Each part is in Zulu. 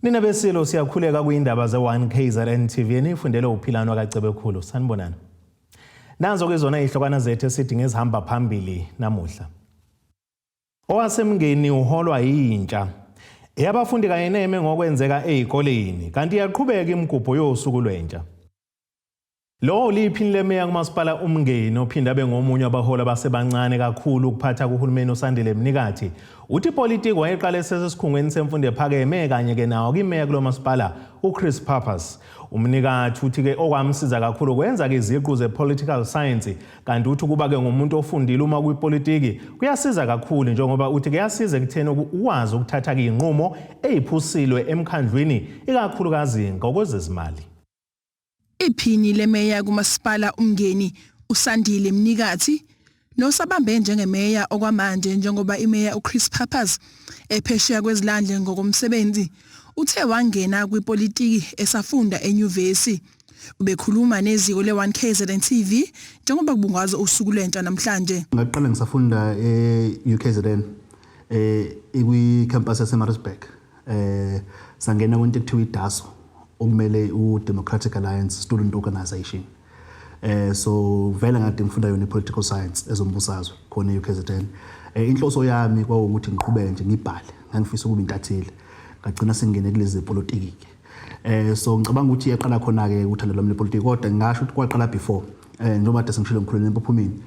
Nina besilo siyakhuleka kuyindaba ze1KZNTV nifundele uphilano kaCebekhulu sanibonana. Nanzo ke zona ihlokwana zethu esidinga ezihamba phambili namuhla. Owasemngeni uholwa Yintsha. Yabafundi kanye neme ngokwenzeka ezikoleni kanti yaqhubeka imigubho yosuku lwentsha. Lo liphini lemeya kumasipala uMngeni ophinda bengomunye abahola basebancane kakhulu ukuphatha kuhulumeni uSandile Mnikathi. Uthi politiki wayeqala sesikhungweni semfundo ephakeme kanye ke nawo kimeya kulo masipala uChris Purpose. Umnikathi uthi ke okwamsiza kakhulu kwenza ke iziqu zepolitical science kanti uthi kuba ke ngumuntu ofundile uma kuyipolitiki kuyasiza kakhulu njengoba uthi kuyasiza ekutheni ukwazi ukuthatha ke inqumo eziphusilwe emkhandlwini ikakhulukazi ngokwezezimali. Iphini lemeya kumasipala uMngeni uSandile Mnikathi nosabambe njengemeya okwamanje njengoba imeya uChris Purpose ephesheya kwezilandle ngokomsebenzi uthe wangena kwipolitiki esafunda enyuvesi. Ubekhuluma neziko le1KZNTV njengoba kubungazwa usuku lwentsha namhlanje. Ngaqala ngisafunda eUKZN kwi campus yaseMaritzburg. Sangena kwinto ekuthiwa iDASO okumele uDemocratic Alliance Student Organization. So vele ngade ngifunda yona ipolitical science ezombusazwe khona eUKZN. Inhloso yami kwawukuthi ngiqhubeke nje ngibhale, ngangifisa ukuba intatheli. Ngagcina sengene kulezi politiki. So ngicabanga ukuthi yaqala khona ke uthando lwami lepolitiki kodwa ngisho ukuthi kwaqala before njengoba de sengishilo ngikhuluma empophumeni.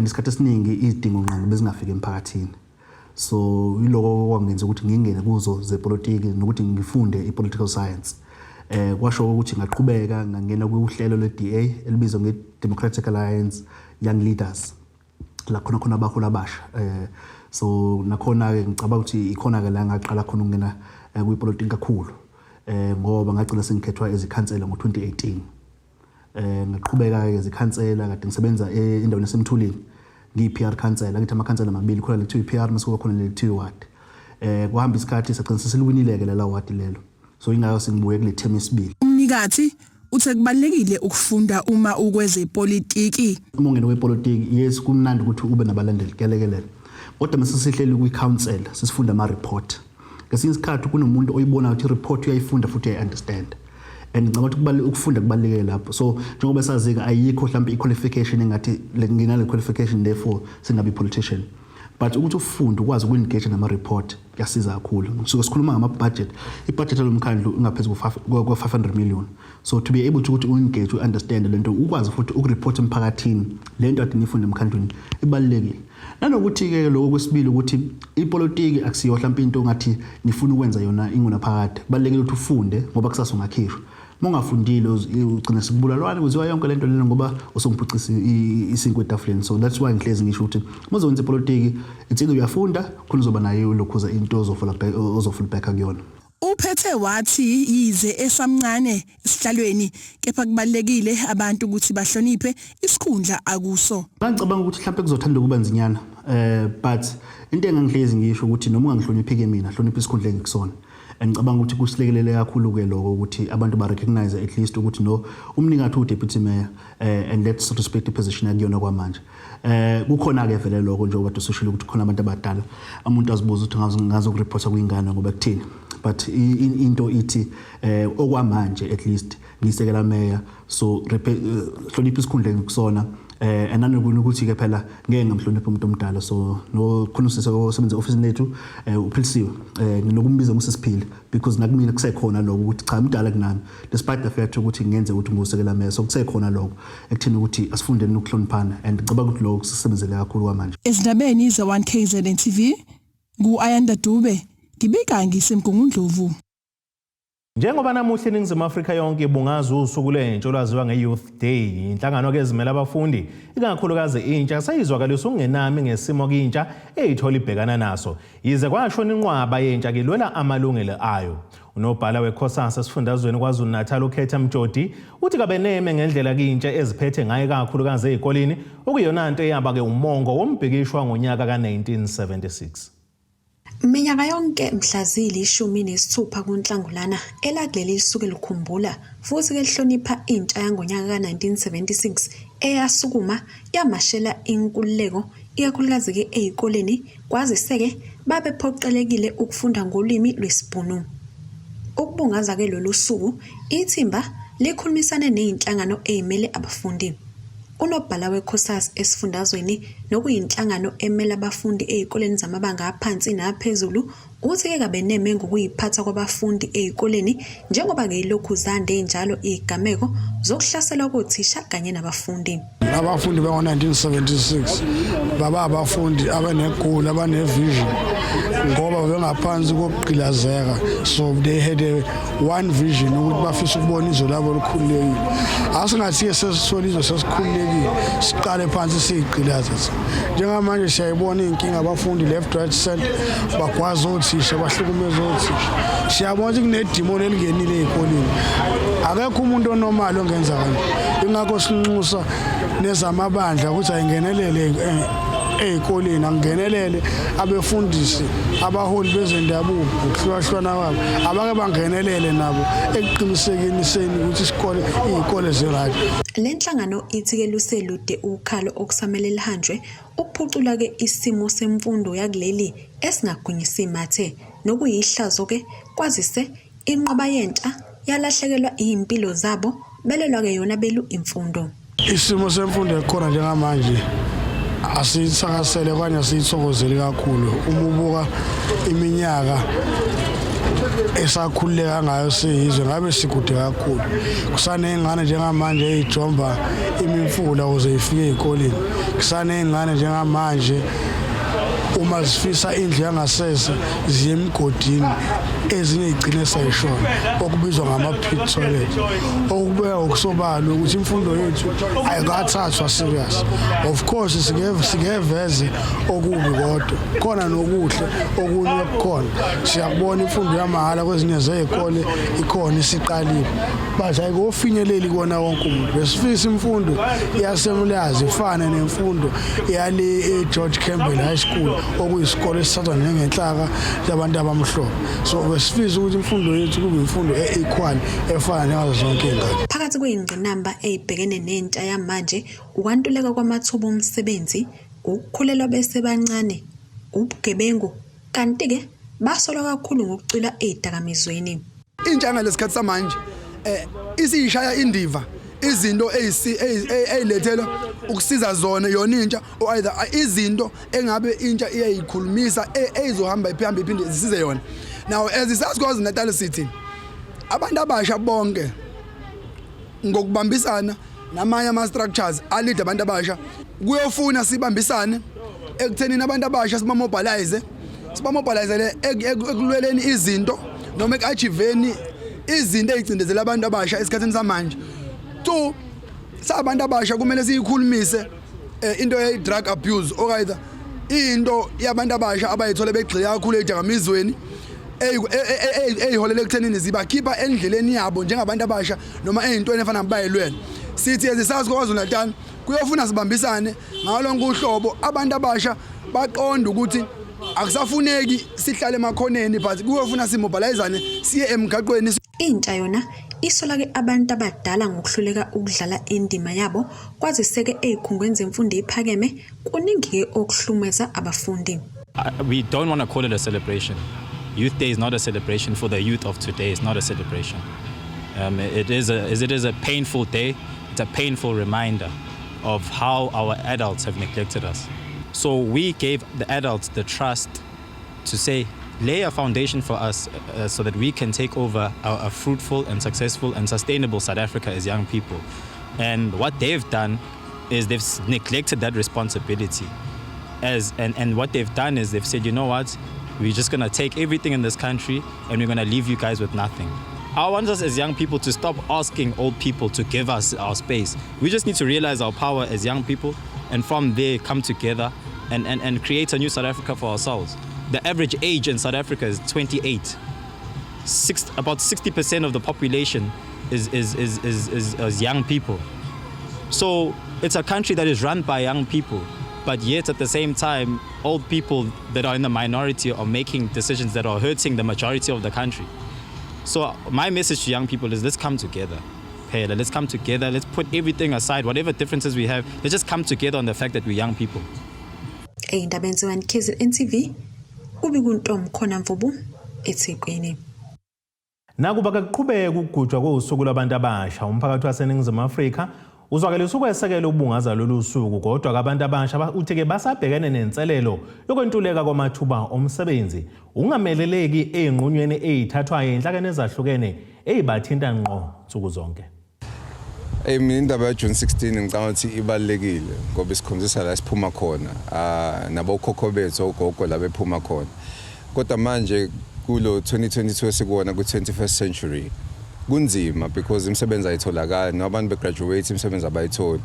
Isikhathi esiningi izidingo ngqangi bezingafika emphakathini. So yiloko kwangenza ukuthi ngingene kuzo zepolitiki nokuthi ngifunde ipolitical science. Kwasho ukuthi ngaqhubeka ngangena kuhlelo leDA elibizwa ngeDemocratic Alliance Young Leaders la khona abahola abasha. So nakhona ke ngicabanga ukuthi ikhona ke la ngaqala khona ukungena kwipolitiki kakhulu ngoba ngagcina sengikhethwa ezikhansela ngo2018. Ngaqhubeka ke ezikhansela kade ngisebenza endaweni yaseMthulini ngiyi-PR councillor ngithi amakhansela amabili khona lethiwa iPR masikuba khona lethiwa ward. Kuhamba isikhathi sagcina sesiwinile ke la ward lelo. So ingayo sengibuye kule theme esibili. Umnikathi uthe kubalekile ukufunda uma ukwezepolitiki. Uma ungena kwepolitiki yes kumnandi ukuthi ube nabalandeli kelekelele. Kodwa masisihleli kwi-council sisifunda ama-report. Ngesinye isikhathi kunomuntu oyibona ukuthi i-report uyayifunda futhi uyayi-understand. And ngicabanga ukuthi ukufunda kubalulekile lapho. So njengoba sazi ayikho mhlawumbe i-qualification engathi nginale qualification therefore singabe politician. But ukuthi ufunde ukwazi uku-engage nama-report kuyasiza kakhulu. So sikhuluma ngama-budget. I-budget lomkhandlu ingaphezulu kwa-500 million. So to be able to engage, to understand lento ukwazi futhi ukureport emphakathini lento ade nifunde emkhandlwini ibalulekile. Nanokuthi ke lokho kwesibili ukuthi ipolitiki akusiyo mhlawumbe into ngathi nifuna ukwenza yona inguna phakathi. Kubalulekile ukuthi ufunde ngoba kusasa ungakhishwa. Mongafundile ugcina sibulalwane kuziwa yonke lento lena ngoba usongiphucisa isinkwe etafuleni. So that's why ngihlezi ngisho ukuthi muzokwenza ipolitiki itsilo uyafunda khona uzoba nayo lokhuza into ozofula back kuyona. Uphethe wathi yize esamncane esihlalweni kepha kubalekile abantu ukuthi bahloniphe isikhundla akuso. Ngicabanga ukuthi mhlawumbe kuzothanda ukuba nzinyana but into engangihlezi ngisho ukuthi noma ungangihloniphi ke mina hlonipha isikhundla engikusona. Ngicabanga ukuthi kusilekelele kakhulu ke lokho ukuthi abantu ba recognize at least ukuthi no umnikathi uDeputy Mayor and let's respect the position yakuyona kwamanje. Kukhona ke vele lokho njengoba dusishilo ukuthi khona abantu abadala umuntu azibuza ukuthi ngazo ukureporta kuyingane ngoba kuthini. But into ithi okwamanje at least ngisekela mayor so hlonipha isikhundla engikusona ananokuthi ukuthi ke phela ngeke ngamhlonipha umuntu omdala so no khona usebenza office lethu uphilisiwe nginokumbiza ngusisiphile because nakumina kusekhona lokho ukuthi cha umdala kunami despite the fact ukuthi ngenze ukuthi ngusekela mayor so kusekhona lokho ekuthini ukuthi asifundeni ukuhloniphana and ngicabanga ukuthi lokho sisebenzele kakhulu kwamanje. Ezindabeni ze1KZNTV ngu-Ayanda Dube ngibika ngisemgungundlovu. Njengoba namuhla eNingizimu Afrika yonke ibungazwa usuku lwentsha olwaziwa ngeYouth Day, inhlangano ke ezimela abafundi ikakhulukazi intsha sayizwakalisa ungenami ngesimo kintsha eyithola ibhekana naso. Yize kwashona inqwaba yentsha kilwela amalungelo ayo. Unobhala weCosas esifundazweni KwaZulu-Natal uKhetha Mjodi uthi kabeneme ngendlela kintsha eziphethe ngayo kakhulukazi ezikoleni okuyona into eyaba ke umongo wombhikishwa ngonyaka ka1976. Minyaka yonke mhlazili 16 kuNhlangulana elakuleli lisuke likhumbula futhi ke lihlonipha intsha yangonyaka ka1976 eyasukuma yamashela inkululeko ikakhulukazi ke ezikoleni kwaziseke babephoqelekile ukufunda ngolimi lwesiBhunu. Ukubungaza ke lolu suku, ithimba likhulumisane nezinhlangano ezimele abafundi. Unobhala we-Cosas esifundazweni nokuyinhlangano emele abafundi ezikoleni zamabanga aphansi naphezulu uthi ke kabeneme ngokuyiphatha kwabafundi ezikoleni njengoba ke lokhu zande njalo izigameko zokuhlaselwa kothisha kanye nabafundi. Abafundi bango-1976 baba abafundi abanegoli abanevision ngoba bengaphansi kokugqilazeka, so they had one vision ukuthi bafisa ukubona izwe labo likhululekile. Asingathi-ke sesithola izwe sesikhululekile siqale phansi siyigqilaze. Njengamanje siyayibona iy'nkinga abafundi left right center bagwaza othisha bahlukumeza othisha. Siyabona ukuthi kunedimoni elingenile ey'koleni. Akekho umuntu onormal ongenza kanje. Ingakho sinxusa nezamabandla ukuthi ayingenelele ey'koleni, angenelele abefundisi, abaholi bezendabuko, ukuhlukahlukana kwabo, abake bangenelele nabo ekuqinisekeniseni ukuthi iy'kole zirayithi. Le nhlangano ithi ke luselude ukhalo okusamele lihanjwe ukuphucula ke isimo semfundo yakuleli esingagwinyisa imathe nokuyihlazo ke kwazise inqoba yentsha yalahlekelwa izimpilo zabo belelwa ke yona belu imfundo. Isimo semfundo ekhona njengamanje asithakasele kanye asithokozeli kakhulu. Uma ubuka iminyaka esakhuleka ngayo siyizwe ngabe sikude kakhulu. Kusaney'ngane njengamanje ey'jomba imifula ukuze ifike ey'koleni. Kusaney'ngane njengamanje uma zifisa indlu yangasese ziye emgodini ezinye igcine sayishona okubizwa ngama-pit toilet. Okubeka okusobala ukuthi imfundo yethu ayikathathwa serious. Of course sikeveze okubi kodwa khona nokuhle okunye kukhona. Siyakubona imfundo yamahhala kwezinye zey'kole ikhona isiqalile, but ayikofinyeleli kona wonke umuntu. Besifisa imfundo yasemlazi ifane nemfundo yale eGeorge Campbell High School okuyisikole esithathwa njengenhlaka yabantu abamhlophe. So besifisa ukuthi imfundo yethu kube imfundo e-equal efana njengazo zonke iy'ngane. Phakathi kwey'ngqinamba ey'bhekene nentsha yamanje ukwantuleka kwamathuba omsebenzi, ukukhulelwa besebancane, ubugebengu, kanti-ke basolwa kakhulu ngokucwila ey'dakamizweni. Intsha ngalesi samanje isiyishaya indiva izinto ey'lethelwa ukusiza zona yona intsha or either izinto engabe intsha iyayikhulumisa ezizohamba iphinde zisize yona. Now as isazi KwaZulu-Natal City abantu abasha bonke ngokubambisana namanye ama-structures alida abantu abasha kuyofuna sibambisane ekuthenini abantu abasha sibamobilize ekulweleni izinto noma eku-achiveni izinto ey'cindezela abantu abasha esikhathini samanje. 2, sabantu abasha kumele siyikhulumise into ye-drug abuse okayida into yabantu abasha abayithola begxile kakhulu ezidakamizweni eyiholela ekuthenini zibakhipha endleleni yabo njengabantu abasha noma ey'ntweni efana bayilwela. Sithi ezisazi KwaZulu-Natal kuyofuna sibambisane ngalo lonke uhlobo abantu abasha baqonda ukuthi akusafuneki sihlale emakhoneni but kuyofuna simobilizane siye emgaqweni. Intsha yona isola ke abantu abadala ngokuhluleka ukudlala indima yabo kwaziseke ezikhungweni zemfundo ephakeme kuningi ke okuhlumeza abafundi. We don't want to call it a celebration. Youth Day is not a celebration for the youth of today. It's not a celebration. It is a painful day. It's a painful reminder of how our adults have neglected us. So we gave the adults the trust to say, lay a foundation for us so that we can take over a fruitful and successful and sustainable South Africa as young people. And what they've done is they've neglected that responsibility. And what they've done is they've said, you know what, we're just going to take everything in this country and we're going to leave you guys with nothing. I want us as young people to stop asking old people to give us our space. We just need to realize our power as young people and from there come together and create a new South Africa for ourselves. The average age in South Africa is 28. About 60% of the population is young people. So it's a country that is run by young people, but yet at the same time, old people that are in the minority are making decisions that are hurting the majority of the country. So my message to young people is let's come together. Hey, let's come together. Let's put everything aside, whatever differences we have. Let's just come together on the fact that we're young people. KZNTV, ubikuntom khona mvubu, EZIKOLENI. Nakuba kuqhubeka ukugujwa kosuku labantu abasha, umphakathi waseNingizimu Afrika uzwakalisa ukwesekela ukubungaza lolu suku, kodwa abantu abasha uthike basabhekene nenselelo yokwentuleka kwamathuba omsebenzi, ungameleleki enqunweni ezithathwayo enhlakeni ezahlukene ezibathinta ngqo nsuku zonke. Mina indaba ya June 16 ngicabanga ukuthi ibalekile ngoba isikhombisa la siphuma khona, nabokhokho bethu ogogo la bephuma khona. Kodwa manje kulo 2022 sikuona ku-21st century kunzima because imisebenzi ayitholakali, nabantu begraduate imisebenzi abayitholi.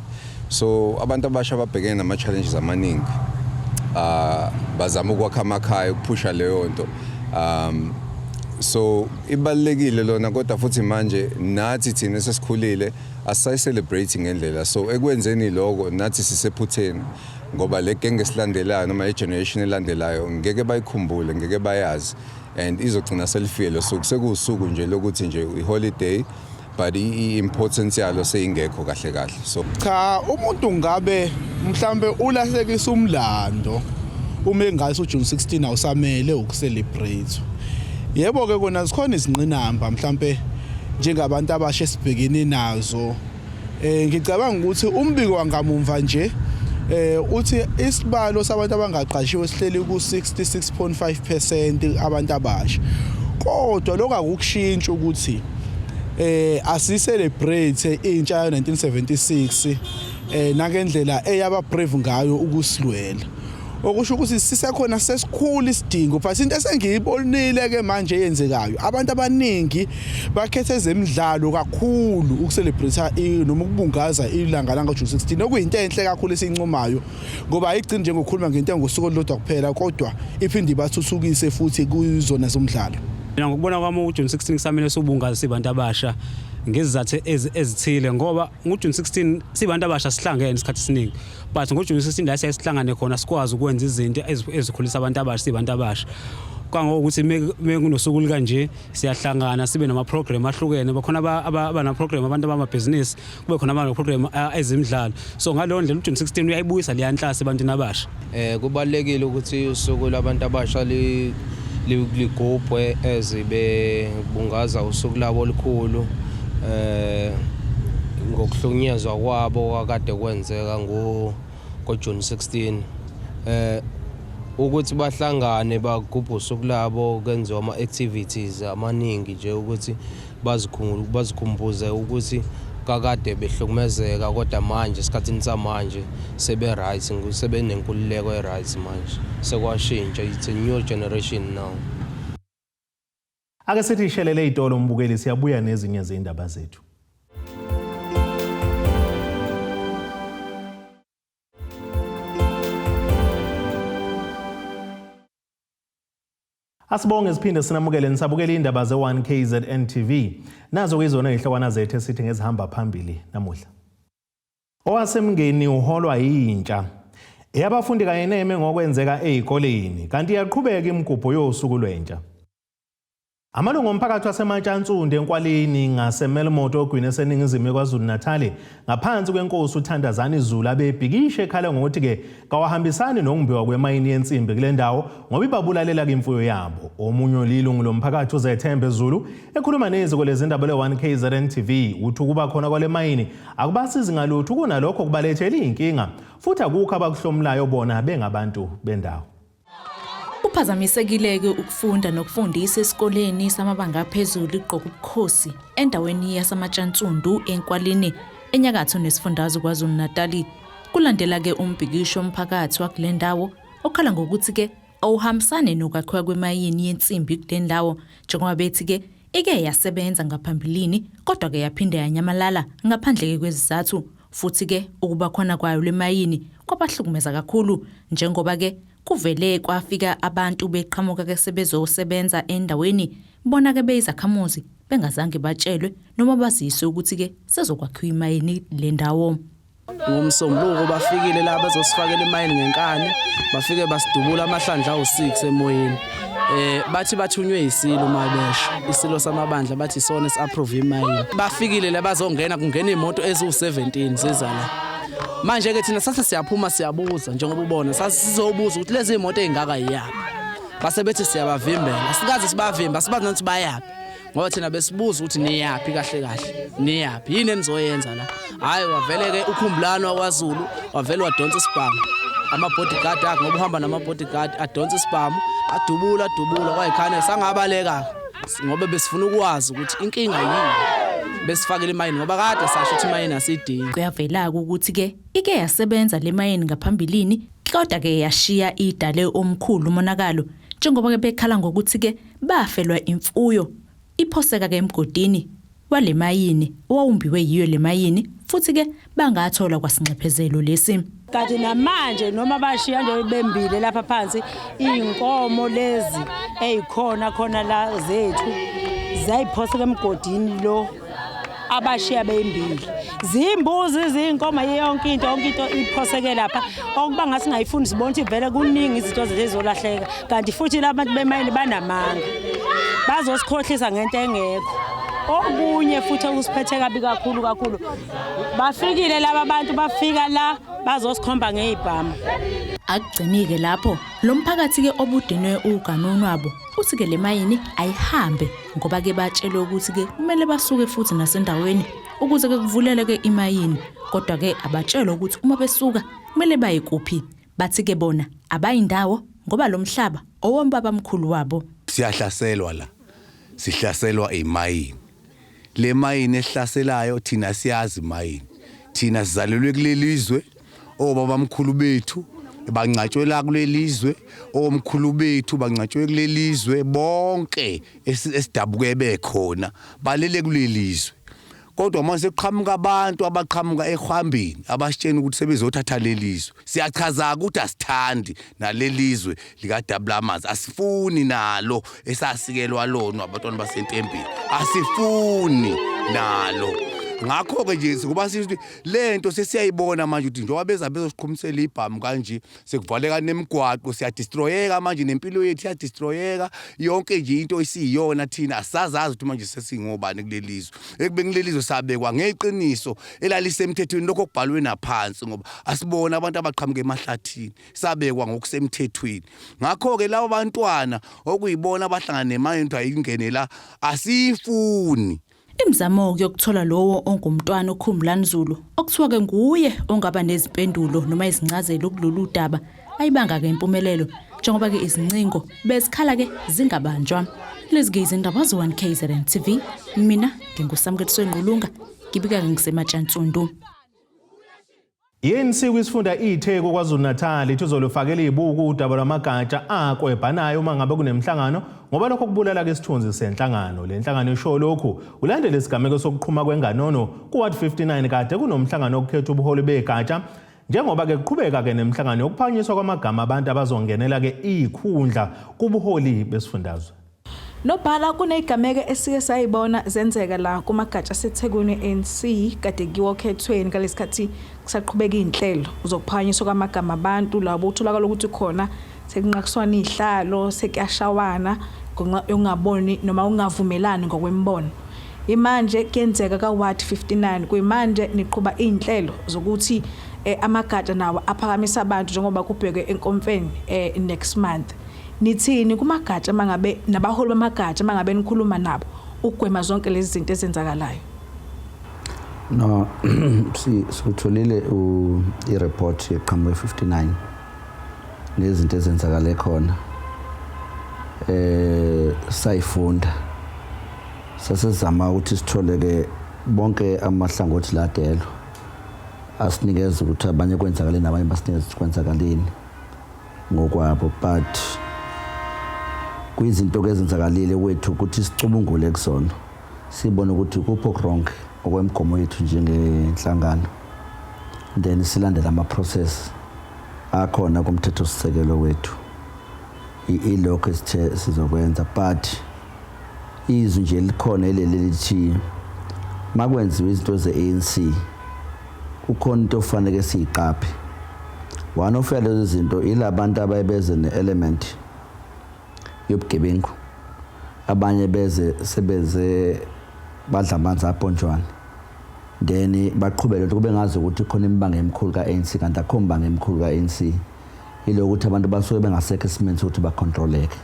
So abantu abasha babhekene nama-challenges amaningi, bazama ukwakha amakhaya ukuphusha leyo nto. So ibalekile lona, kodwa futhi manje nathi thina sesikhulile asay-celebrate ngendlela. So ekwenzeni lokho nathi sisephutheni ngoba le genge silandelayo noma i-generation elandelayo ngeke bayikhumbule, ngeke bayazi, and izogcina selifile lo suku. Sekusuku nje lokuthi nje i-holiday, but i-importance yalo seyingekho kahle kahle. So cha, umuntu ngabe mhlambe ulahlekisa umlando uma engase uJune 16 awusamele ukucelebrate. Yebo ke kona sikhona izinqinamba mhlambe njengabantu abasha esibhekene nazo. Ngicabanga ukuthi umbiko wangamumva nje uthi isibalo sabantu abangaqashiwe sihleli ku-66.5% abantu abasha. Kodwa lokho akukushintsha ukuthi asicelebrate intsha ya 1976 nagendlela eyaba brave ngayo ukusilwela. Okusho ukuthi sisekhona sesikhulu isidingo, but into esengiyibonile ke manje eyenzekayo, abantu abaningi bakhethe ezemidlalo kakhulu ukucelebrate noma ukubungaza ilanga langa June 16, okuyinto enhle kakhulu esiyincomayo ngoba ayigcini nje ngokukhuluma ngento ngosuku olulodwa kuphela, kodwa iphinde ibathuthukise futhi kuzona zomdlalo. Mina ngokubona kwami uJune 16 kusamele sobungaza sibantu abasha ngezizathu ezithile, ngoba ngoJune 16 sibantu abasha sihlangene isikhathi esiningi, but ngoJune 16 la sihlangane khona sikwazi ukwenza izinto ezikhulisa abantu abasha sibantu abasha. Kangokuthi mekunosuku kanje siyahlangana sibe nama program ahlukene, bakhona abana program abantu abamabhizinisi, kube khona ama program ezemidlalo. So ngalo ndlela uJune 16 uyayibuyisa liyanhlasa abantu nabasha. Kubalekile ukuthi usuku labantu abasha ligubhwe ezibe bungaza usuku labo olukhulu ngokuhlunyezwa kwabo akade kwenzeka ngoJune 16, ukuthi bahlangane bagubhe usuku labo kwenziwa ama-activities amaningi nje ukuthi bazikhumbuze ukuthi kakade behlukumezeka, kodwa manje esikhathini samanje sebe right, sebenenkululeko e-right manje, sekwashintsha. It's a new generation now. Ake sithi ishelele itolo umbukeli, siyabuya nezinye zindaba zethu. Asibonge siphinde sinamukele nisabukele indaba ze1KZNTV. Nazo kuyizona izihlokwana zethu esithi ngezihamba phambili namuhla. Owasemngeni uholwa yintsha. Eyabafundi kanye neme ngokwenzeka ezikoleni, kanti iyaqhubeka imigubho yosuku lwentsha. Amalungu omphakathi waseMatshantsundu eNkwaleni ngaseMelmoto ogwini eseningizimu kwaZulu Natal ngaphansi kwenkosi uThandazani Zulu abebhikishe ekhale ngokuthi ke kawahambisani nokumbiwa kwemayini yensimbi kule ndawo ngoba ibabulalela imfuyo yabo. Omunye olilungu lomphakathi uZethembe Zulu ekhuluma neziko lezindaba le1KZNTV uthi ukuba khona kwale mayini akubasizi ngalutho kunalokho kubalethela inkinga futhi akukho abakuhlomulayo bona bengabantu bendawo. Kuphazamisekile ukufunda nokufundisa esikoleni samabanga aphezulu iqoqa ubukhosi endaweni yaseMatshantsundu eNkwaleni enyakatho nesifundazwe kwaZulu Natal. Kulandela ke umbhikisho omphakathi wakule ndawo okhala ngokuthi ke awuhambisane nokwakhiwa kwemayini yensimbi kule ndawo njengoba bethi ke ike yasebenza ngaphambilini kodwa ke yaphinde yanyamalala ngaphandle ke kwezizathu, futhi ke ukuba khona kwayo le mayini kwabahlukumeza kakhulu njengoba ke kuvele kwafika abantu beqhamuka ke sebezosebenza endaweni bona ke beyizakhamuzi bengazange batshelwe noma baziswe ukuthi ke sezokwakhiwa imayini le ndawo. Ngomsombuluko bafikile la bazosifakela imayini ngenkane, bafike basidubula amahlandla awu6 emoyeni. Bathi bathunywe isilo mabesha, isilo samabandla bathi sona si-approve imayini. Bafikile la bazongena kungena imoto eziwu17 zezala. Manje ke thina sasa siyaphuma siyabuza njengoba ubona sasizobuza ukuthi lezi imoto ezingaka yiyapi. Base bethi siyabavimbela, sikaze sibavimba sibazi ukuthi bayapi. ngoba thina besibuza ukuthi niyapi kahle niyapi yini enizoyenza la hayi wavele ke ukhumbulano wakwaZulu wavele wadonsa isibhamu ama-bodyguard akhe ngoba uhamba nama-bodyguard adonsa isibhamu adubula kwayikhane sangabaleka ngoba besifuna ukwazi ukuthi inkinga yini besifakile imayini ngoba kade sasho ukuthi imayini asidingi. Kuyavela ukuthi ke ike yasebenza le mayini ngaphambilini kodwa ke yashiya idale omkhulu umonakalo njengoba ke bekhala ngokuthi ke bafelwa imfuyo iphoseka ke emgodini wale mayini owawumbiwe yiyo le mayini futhi ke bangathola kwasinxephezelo lesi. Kanti namanje noma bashiya nje bembile lapha phansi inkomo lezi ezikhona la zethu zayiphoseka emgodini lo abashiya bembili zimbuzi zinkomo yonke into iphoseke lapha okuba ngasi ngayifuni sibona ukuthi vele kuningi izinto zezolahleka kanti futhi labantu bemayini banamanga bazosikhohlisa ngento engekho. Okunye futhi ukusiphethe kabi kakhulu bafikile laba bantu bafika la bazosikhomba ngezibhamu. Akugcinike lapho lo mphakathi ke obudinwe uganunu wabo uthi ke le mayini ayihambe ngoba ke batshelwe ukuthi ke kumele basuke futhi nasendaweni ukuze ke kuvulele ke imayini kodwa ke abatshelwe ukuthi uma besuka kumele bayikuphi bathi ke bona abayindawo ngoba lo mhlaba owombaba mkhulu wabo. Siyahlaselwa la sihlaselwa imayini le mayini ehlaselayo thina siyazi imayini thina sizalelwe kulelizwe obaba mkhulu bethu bangcatshwe la kulelizwe omkhulu bethu bangcatshwe kulelizwe bonke esidabuke bekhona balele kulelizwe kodwa manje kuqhamuka abantu abaqhamuka ehwambini abasitshena ukuthi sebezothatha lelizwe siyachaza ukuthi asithandi nalelizwe lika Dabulamanzi asifuni nalo esasikelwa lona abantwana basentembeni asifuni nalo ngakho ke nje ngoba sithi lento sesiyayibona manje ukuthi njengoba bezosiqhumisela ibhamu kanje sekuvaleka nemigwaqo siyadestroyeka manje nempilo yethu iyadestroyeka yonke nje into esiyiyona thina asazazi ukuthi manje sesingobani kulelizwe ekube kulelizwe sabekwa ngeqiniso elalisemthethweni lokho kubhalwe naphansi ngoba asibona abantu abaqhamuke emahlathini sabekwa ngokusemthethweni ngakho ke labo bantwana okuyibona abahlangana nemayini ayingenela asifuni. Imizamo yokuthola lowo ongumntwana okhumulani Zulu okuthiwa ke nguye ongaba nezimpendulo noma izincazelo kulolu daba ayibanga ke impumelelo njengoba ke izincingo bezikhala ke zingabanjwa. Lezi ke izindaba zo1KZNTV mina nginguSamkethiswe Ngqulunga ngibika ngisematshantsundu. INC kwisifunda iTheku KwaZulu-Natal ithuzolufakela ibuku udaba lwamagatsha akwebhanayo uma ngabe kunemhlangano ngoba lokho kubulala ke isithunzi senhlangano. Le nhlangano isho lokhu ulandele isigameko sokuqhuma kwenganono kuWard 59 kade kunomhlangano okukhetha ubuholi begatsha njengoba ke kuqhubeka ke nemhlangano yokuphanyiswa kwamagama abantu abazongenela ke ikhundla kubuholi besifundazwe. Nobhala kunezigameko esike sayibona zenzeka la kumagatsha seThekwini ANC kade kiwokhethweni ngalesikhathi kusaqhubeka inhlelo uzokuphanyiswa kwamagama abantu labo utholakala ukuthi khona sekunqakiswana izihlalo sekuyashawana ungaboni noma ungavumelani ngokwembono. Imanje kuyenzeka kaWard 59 kuyimanje niqhuba inhlelo zokuthi amagatsha nawo aphakamisa abantu njengoba kubhekwe enkonfeni next month. Nithini kumagatsha mangabe nabaholi bamagatsha mangabe nikhuluma nabo ukugwema zonke lezi zinto ezenzakalayo? No, sikutholile i-report yeqhamuka 59 nezinto ezenzakale khona. Sayifunda. Sasezama ukuthi sithole ke bonke amahlangothi ladelo. Asinikeza ukuthi abanye kwenzakale nabanye basinikeza ukuthi kwenzakaleni ngokwabo but kuyizinto ezenzakalile wethu ukuthi sicubungule kusona sibone ukuthi kupho wrong okwemgomo yethu njengenhlangano then silandela ama process akhona kumthetho sisekelo wethu ilokho esithe sizokwenza but izwi nje likhona elelithi makwenziwe izinto ze-ANC kukhona into ofanele siyiqaphe. One of lezi zinto ilabantu abayebeze ne-element yobugebengu abanye beze sebeze badla amanzi aphonjwana then baqhubele ukuthi kube ngazi ukuthi khona imibanga emikhulu ka-ANC kanti akho mbanga emikhulu ka-ANC ilokuthi abantu basuke bengasekho esimeni sokuthi bacontroleke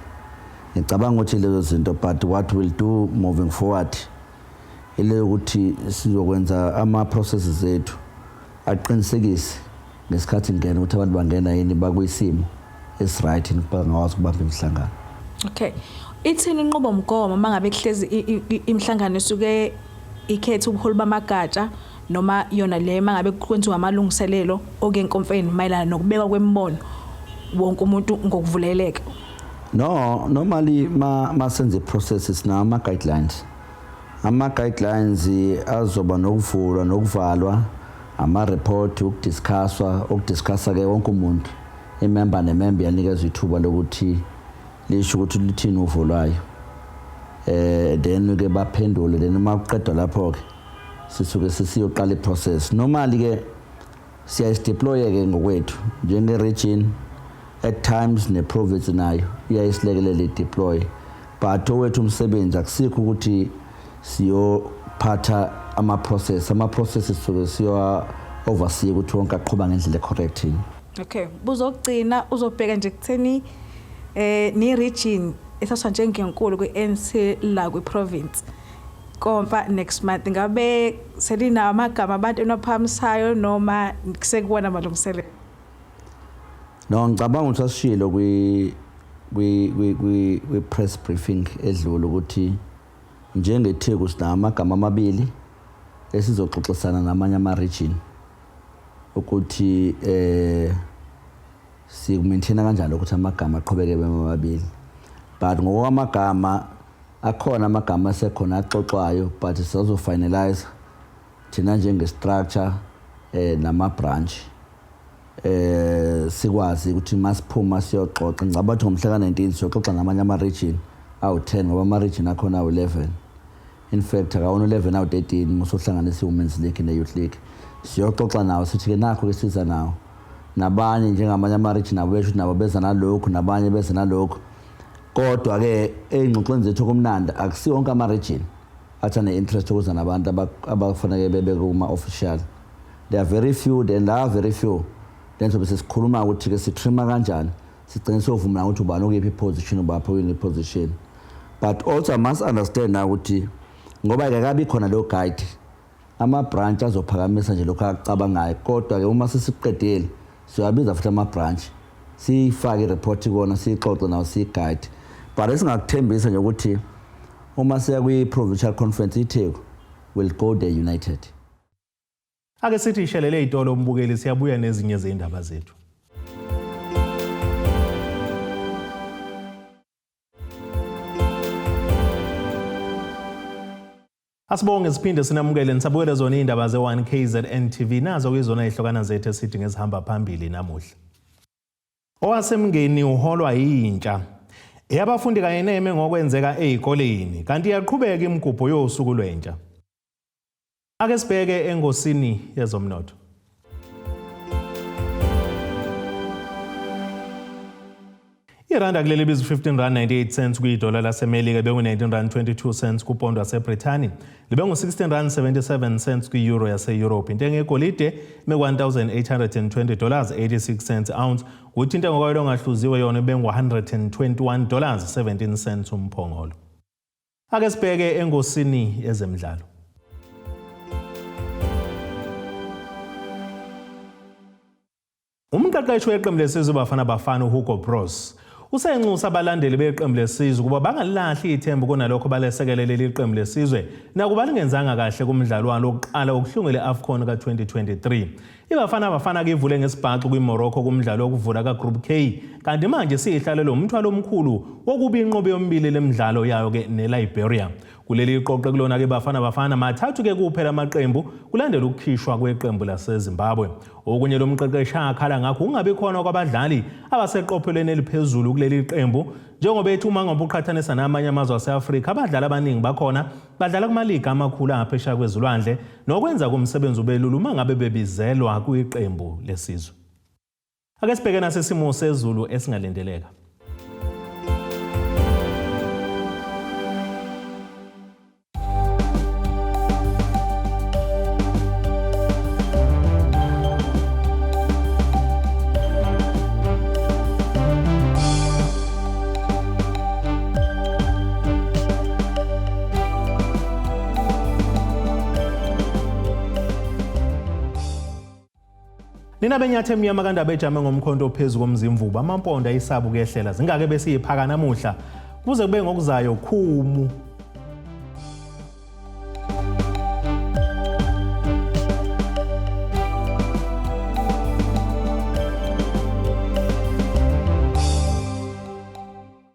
ngicabanga ukuthi lezo zinto, but what we'll do moving forward ile ukuthi sizokwenza ama processes zethu aqinisekise ngesikhathi ngena ukuthi abantu bangena yini bakuyisimo esright ngikwazi ukubamba imihlangano. Okay, ithini inqubomgomo mangabe kuhlezi imihlangano esuke ikhetha ubuholi bamagatsha noma yona le mangabe kwenziwa amalungiselelo okenkonfeni mayelana nokubekwa kwemibono wonke umuntu ngokuvuleleka? No, normally masenze processes na ama guidelines. Ama guidelines azoba nokuvulwa nokuvalwa, ama report ukudiscussa ke wonke umuntu. Imember nemember yanikezwe ithuba lokuthi lisho ukuthi lithini uvulwayo. Then ke baphendule, then uma kuqedwa lapho ke sisuke sisiyoqala iprocess. Normally ke siyayideploy ke ngokwethu njenge region at times ne province nayo iyayisilekelela deploy, but owethu umsebenzi akusikho ukuthi siyophatha ama processes suke siyo oversee ukuthi wonke aqhubeka ngendlela correct. Okay, buzogcina uzobheka nje kutheni ni region esasha njengenkulu kweNC la kwiprovince kompa next month ngabe selina amagama abantu enophamisayo noma kusekubona amalungiselelo? No, ngicabanga ukuthi asishilo kwi press briefing edlule ukuthi njengeTheku sinamagama amabili esizoxoxisana namanye ama region ukuthi sikumaintaina kanjalo ukuthi amagama aqhubeke bemabili, but ngokwamagama akhona amagama asekhona axoxwayo, but sizo finalize thina njenge structure nama branch sikwazi ukuthi masiphuma siyoxoxa. Ngicabanga ukuthi ngomhla ka-19 siyoxoxa namanye ama region awu-10 ngoba ama region akhona awu-11. In fact akawona 11 awu-13 musohlanganisa i-Women's League ne-Youth League. Siyoxoxa nawo sithi ke nakho ke siza nawo nabanye njengamanye ama region nabo besho nabo beza nalokho nabanye beza nalokho, kodwa ke ey'ngxoxweni zethu kumnandi akusiyo wonke ama region athi ne-interest ukuza nabantu abafanele bebe kuma-official. There are very few, then there are very few. Then sobe sesikhuluma ukuthi ke sitrima kanjani sigcine sovuma ukuthi ubani okuyiphi position ubapho kuyini position, but also I must understand ukuthi ngoba ke kabi khona lo guide ama branch azophakamisa nje lokho akucabangayo, kodwa ke uma sesiqedile siyabiza futhi ama branch sifake report kona sixoxe nawo guide, but esingakuthembisa nje ukuthi uma siya kwi provincial conference iTheku will go there united. Ake sithi ishelele izitolo umbukeli siyabuya nezinye zindaba zethu. Asibonge siphinde sinamukele nisabukele zona indaba ze1KZNTV nazo kuyizona ihlokana zethu esithi ngezihamba phambili namuhla. Owasemngeni uholwa Yintsha. Eyabafundi kanye neme ngokwenzeka ezikoleni kanti iyaqhubeka imigubho yosuku lwentsha. Ake sibheke engosini yezomnotho. Iranda kuleli bizo R15.98 kuyidola laseMelika beku R19.22 kupondo waseBrithani libe ngu$16.77 kueuro yase-Europe. Intengo yegolide ime $1,820.86 ounce, kuthi intengo kayo ongahluziwe yona ibe ngu$121.17 umphongolo. Ake sibheke engosini yezemidlalo. Umqeqeshi weqembu lesizwe Bafana Bafana uHugo Bros usenxusa abalandeli beqembu lesizwe kuba bangalahli ithemba kunalokho balesekelele iqembu lesizwe nakuba lingenzanga kahle kumdlalo walo wokuqala okuhlungele AFCON ka2023. iBafana Bafana kivule ngesibhaxu kwiMorocco kumdlalo wokuvula kaGroup K, kanti manje siyihlalelo umthwalo omkhulu wokuba inqobe yombili lemidlalo yayo ke neLiberia. Kuleli iqoqo kulona ke Bafana Bafana mathathu ke kuphela amaqembu kulandela ukukhishwa kweqembu laseZimbabwe. Okunye lomqeqeshi akhala ngakho ungabe khona kwabadlali abaseqophelweni eliphezulu kuleli qembu, njengoba ethi uma ngobuqhathanisa namanye amazwe aseAfrika abadlali abaningi bakhona badlala kumaligi amakhulu aphesheya kwezilwandle nokwenza kumsebenzi ubelulu uma ngabe bebizelwa kwiqembu lesizwe. Ake sibheke nasesimo sezulu esingalindeleka. Nina benyathe emnyama kandaba ejame ngomkhonto ophezulu komzimvuba amampondo ayisabu kuyehlela zingake besiyiphaka namuhla kuze kube ngokuzayo khumu